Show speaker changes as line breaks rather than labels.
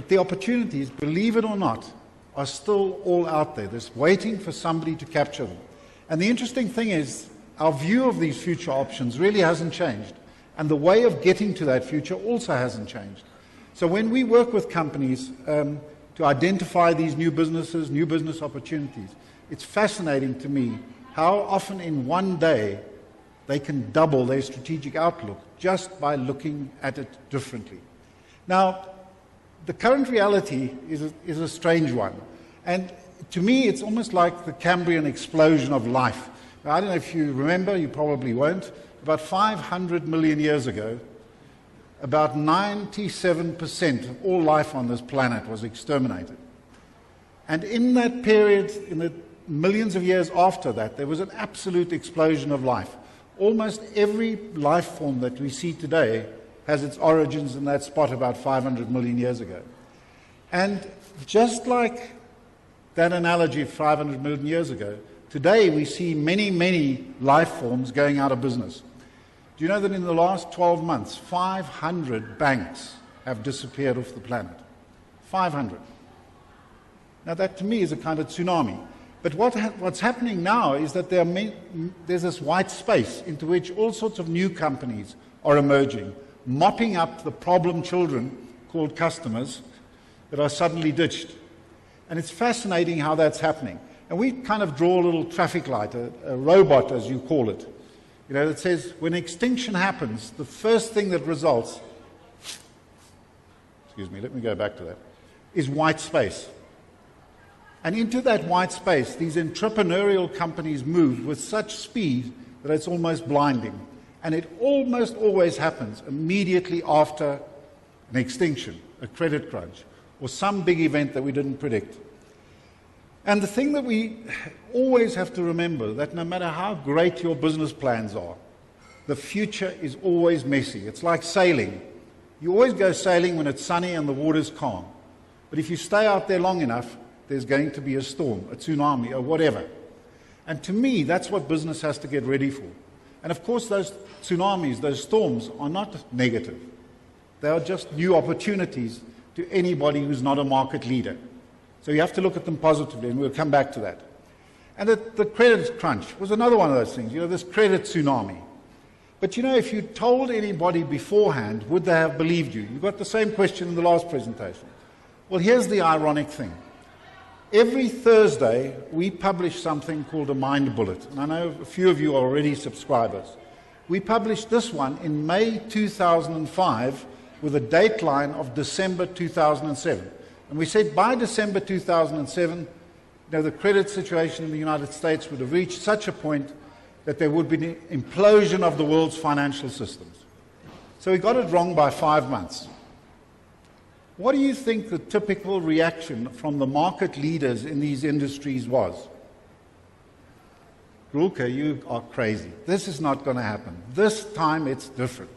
But the opportunities, believe it or not, are still all out there. They're waiting for somebody to capture them. And the interesting thing is, our view of these future options really hasn't changed. And the way of getting to that future also hasn't changed. So when we work with companies to identify these new businesses, new business opportunities, it's fascinating to me how often in one day they can double their strategic outlook just by looking at it differently. Now, the current reality is a strange one. And to me, it's almost like the Cambrian explosion of life. Now, I don't know if you remember, you probably won't. About 500 million years ago, about 97% of all life on this planet was exterminated. And in that period, in the millions of years after that, there was an absolute explosion of life. Almost every life form that we see today has its origins in that spot about 500 million years ago. And just like that analogy of 500 million years ago, today we see many, many life forms going out of business. Do you know that in the last 12 months, 500 banks have disappeared off the planet? 500. Now that to me is a kind of tsunami. But what's happening now is that there's this white space into which all sorts of new companies are emerging, mopping up the problem children called customers that are suddenly ditched. And it's fascinating how that's happening. And we kind of draw a little traffic light, a robot as you call it, that says when extinction happens, the first thing that results, excuse me, let me go back to that, is white space. And into that white space, these entrepreneurial companies move with such speed that it's almost blinding. And it almost always happens immediately after an extinction, a credit crunch, or some big event that we didn't predict. And the thing that we always have to remember, that no matter how great your business plans are, the future is always messy. It's like sailing. You always go sailing when it's sunny and the water's calm. But if you stay out there long enough, there's going to be a storm, a tsunami, or whatever. And to me, that's what business has to get ready for. And of course, those tsunamis, those storms, are not negative. They are just new opportunities to anybody who's not a market leader. So you have to look at them positively, and we'll come back to that. And the credit crunch was another one of those things, this credit tsunami. But if you told anybody beforehand, would they have believed you? You got the same question in the last presentation. Well, here's the ironic thing. Every Thursday, we publish something called a Mind Bullet. And I know a few of you are already subscribers. We published this one in May 2005 with a dateline of December 2007. And we said by December 2007, the credit situation in the United States would have reached such a point that there would be an implosion of the world's financial systems. So we got it wrong by 5 months. What do you think the typical reaction from the market leaders in these industries was? Grulke, you are crazy. This is not going to happen. This time it's different.